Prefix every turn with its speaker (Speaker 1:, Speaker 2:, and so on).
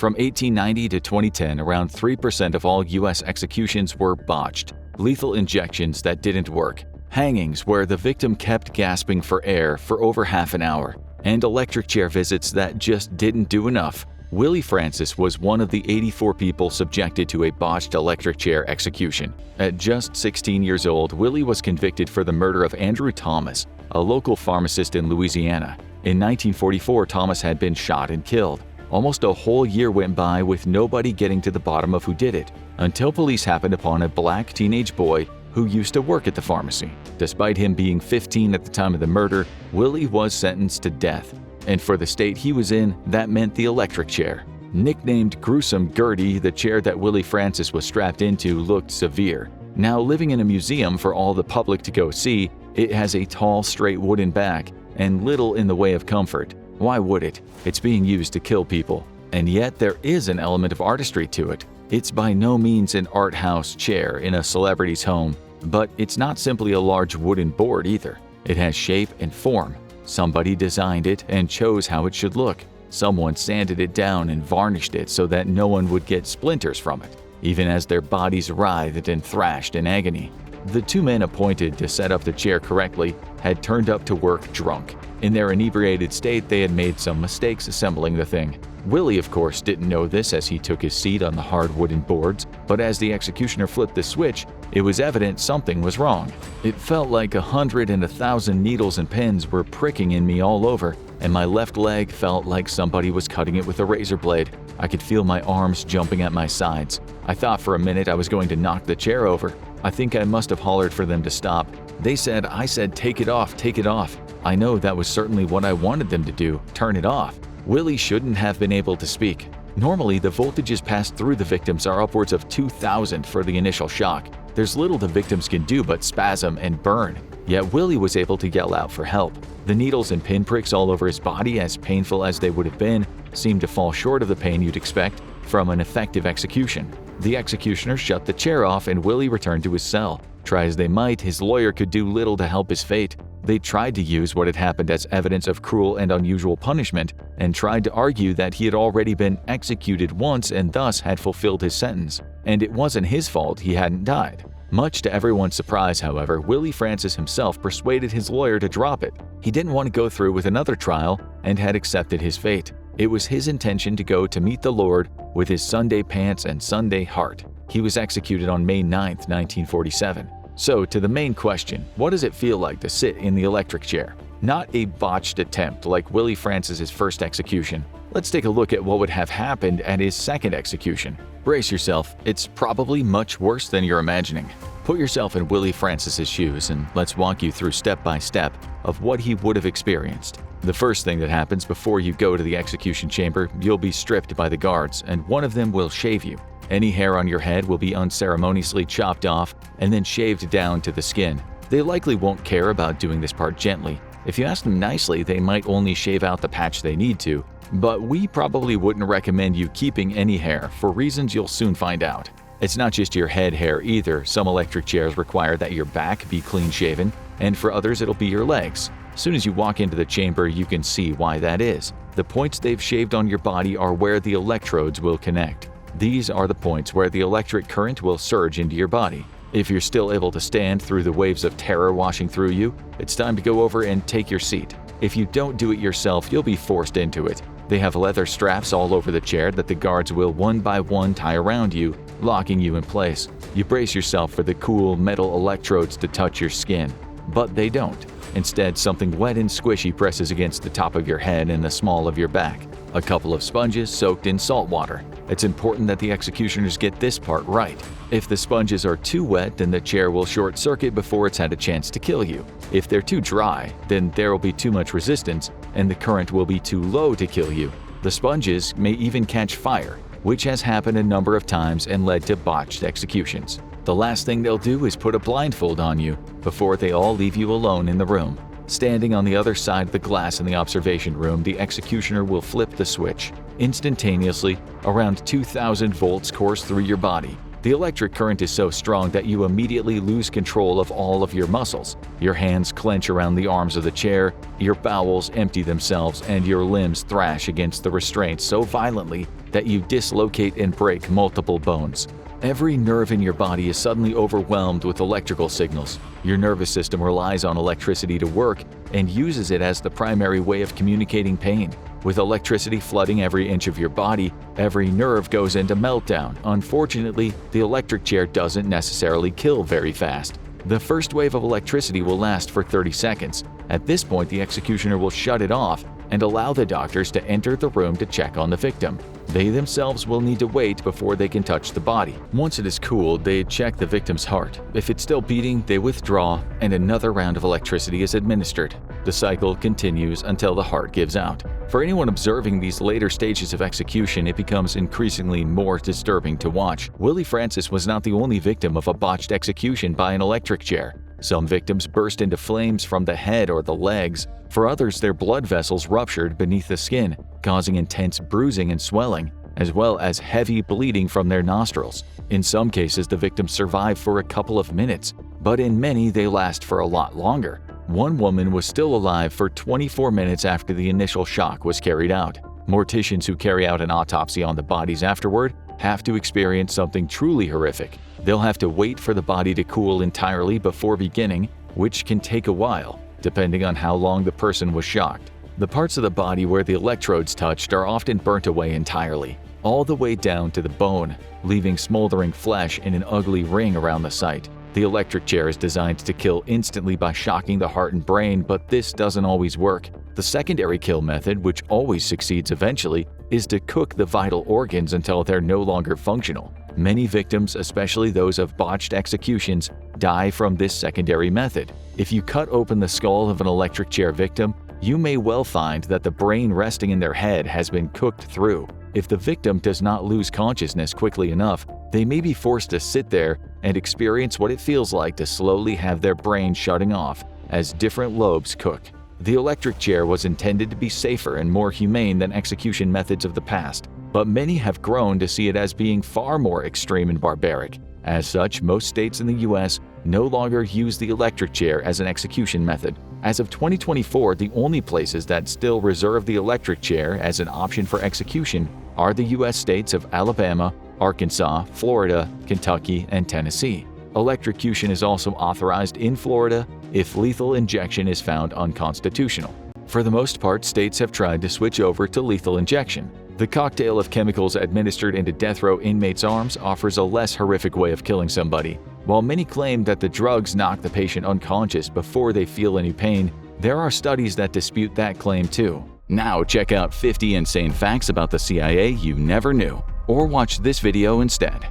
Speaker 1: From 1890 to 2010, around 3% of all U.S. executions were botched, lethal injections that didn't work, hangings where the victim kept gasping for air for over half an hour, and electric chair visits that just didn't do enough. Willie Francis was one of the 84 people subjected to a botched electric chair execution. At just 16 years old, Willie was convicted for the murder of Andrew Thomas, a local pharmacist in Louisiana. In 1944, Thomas had been shot and killed. Almost a whole year went by with nobody getting to the bottom of who did it, until police happened upon a black teenage boy who used to work at the pharmacy. Despite him being 15 at the time of the murder, Willie was sentenced to death. And for the state he was in, that meant the electric chair. Nicknamed Gruesome Gertie, the chair that Willie Francis was strapped into looked severe. Now living in a museum for all the public to go see, it has a tall, straight wooden back and little in the way of comfort. Why would it? It's being used to kill people. And yet there is an element of artistry to it. It's by no means an art house chair in a celebrity's home, but it's not simply a large wooden board either. It has shape and form. Somebody designed it and chose how it should look. Someone sanded it down and varnished it so that no one would get splinters from it, even as their bodies writhed and thrashed in agony. The two men appointed to set up the chair correctly had turned up to work drunk. In their inebriated state, they had made some mistakes assembling the thing. Willie, of course, didn't know this as he took his seat on the hard wooden boards, but as the executioner flipped the switch, it was evident something was wrong. It felt like 100 and 1,000 needles and pins were pricking in me all over, and my left leg felt like somebody was cutting it with a razor blade. I could feel my arms jumping at my sides. I thought for a minute I was going to knock the chair over. I think I must have hollered for them to stop. I said, take it off, take it off. I know that was certainly what I wanted them to do, turn it off. Willie shouldn't have been able to speak. Normally, the voltages passed through the victims are upwards of 2,000 for the initial shock. There's little the victims can do but spasm and burn. Yet Willie was able to yell out for help. The needles and pinpricks all over his body, as painful as they would have been, seemed to fall short of the pain you'd expect from an effective execution. The executioner shut the chair off and Willie returned to his cell. Try as they might, his lawyer could do little to help his fate. They tried to use what had happened as evidence of cruel and unusual punishment and tried to argue that he had already been executed once and thus had fulfilled his sentence, and it wasn't his fault he hadn't died. Much to everyone's surprise, however, Willie Francis himself persuaded his lawyer to drop it. He didn't want to go through with another trial and had accepted his fate. It was his intention to go to meet the Lord with his Sunday pants and Sunday heart. He was executed on May 9, 1947. So, to the main question, what does it feel like to sit in the electric chair? Not a botched attempt like Willie Francis's first execution. Let's take a look at what would have happened at his second execution. Brace yourself, it's probably much worse than you're imagining. Put yourself in Willie Francis's shoes and let's walk you through step by step of what he would have experienced. The first thing that happens before you go to the execution chamber, you'll be stripped by the guards and one of them will shave you. Any hair on your head will be unceremoniously chopped off and then shaved down to the skin. They likely won't care about doing this part gently. If you ask them nicely, they might only shave out the patch they need to, but we probably wouldn't recommend you keeping any hair for reasons you'll soon find out. It's not just your head hair either. Some electric chairs require that your back be clean shaven, and for others it'll be your legs. As soon as you walk into the chamber, you can see why that is. The points they've shaved on your body are where the electrodes will connect. These are the points where the electric current will surge into your body. If you're still able to stand through the waves of terror washing through you, it's time to go over and take your seat. If you don't do it yourself, you'll be forced into it. They have leather straps all over the chair that the guards will one by one tie around you, locking you in place. You brace yourself for the cool metal electrodes to touch your skin, but they don't. Instead, something wet and squishy presses against the top of your head and the small of your back. A couple of sponges soaked in salt water. It's important that the executioners get this part right. If the sponges are too wet, then the chair will short circuit before it's had a chance to kill you. If they're too dry, then there will be too much resistance and the current will be too low to kill you. The sponges may even catch fire, which has happened a number of times and led to botched executions. The last thing they'll do is put a blindfold on you before they all leave you alone in the room. Standing on the other side of the glass in the observation room, the executioner will flip the switch. Instantaneously, around 2,000 volts course through your body. The electric current is so strong that you immediately lose control of all of your muscles. Your hands clench around the arms of the chair, your bowels empty themselves, and your limbs thrash against the restraints so violently that you dislocate and break multiple bones. Every nerve in your body is suddenly overwhelmed with electrical signals. Your nervous system relies on electricity to work and uses it as the primary way of communicating pain. With electricity flooding every inch of your body, every nerve goes into meltdown. Unfortunately, the electric chair doesn't necessarily kill very fast. The first wave of electricity will last for 30 seconds. At this point, the executioner will shut it off and allow the doctors to enter the room to check on the victim. They themselves will need to wait before they can touch the body. Once it is cooled, they check the victim's heart. If it's still beating, they withdraw and another round of electricity is administered. The cycle continues until the heart gives out. For anyone observing these later stages of execution, it becomes increasingly more disturbing to watch. Willie Francis was not the only victim of a botched execution by an electric chair. Some victims burst into flames from the head or the legs. For others, their blood vessels ruptured beneath the skin, causing intense bruising and swelling, as well as heavy bleeding from their nostrils. In some cases, the victims survive for a couple of minutes, but in many, they last for a lot longer. One woman was still alive for 24 minutes after the initial shock was carried out. Morticians who carry out an autopsy on the bodies afterward have to experience something truly horrific. They'll have to wait for the body to cool entirely before beginning, which can take a while, depending on how long the person was shocked. The parts of the body where the electrodes touched are often burnt away entirely, all the way down to the bone, leaving smoldering flesh in an ugly ring around the site. The electric chair is designed to kill instantly by shocking the heart and brain, but this doesn't always work. The secondary kill method, which always succeeds eventually, is to cook the vital organs until they're no longer functional. Many victims, especially those of botched executions, die from this secondary method. If you cut open the skull of an electric chair victim, you may well find that the brain resting in their head has been cooked through. If the victim does not lose consciousness quickly enough, they may be forced to sit there and experience what it feels like to slowly have their brain shutting off as different lobes cook. The electric chair was intended to be safer and more humane than execution methods of the past, but many have grown to see it as being far more extreme and barbaric. As such, most states in the US no longer use the electric chair as an execution method. As of 2024, the only places that still reserve the electric chair as an option for execution are the US states of Alabama, Arkansas, Florida, Kentucky, and Tennessee. Electrocution is also authorized in Florida if lethal injection is found unconstitutional. For the most part, states have tried to switch over to lethal injection. The cocktail of chemicals administered into death row inmates' arms offers a less horrific way of killing somebody. While many claim that the drugs knock the patient unconscious before they feel any pain, there are studies that dispute that claim too. Now check out 50 insane facts about the CIA you never knew, or watch this video instead.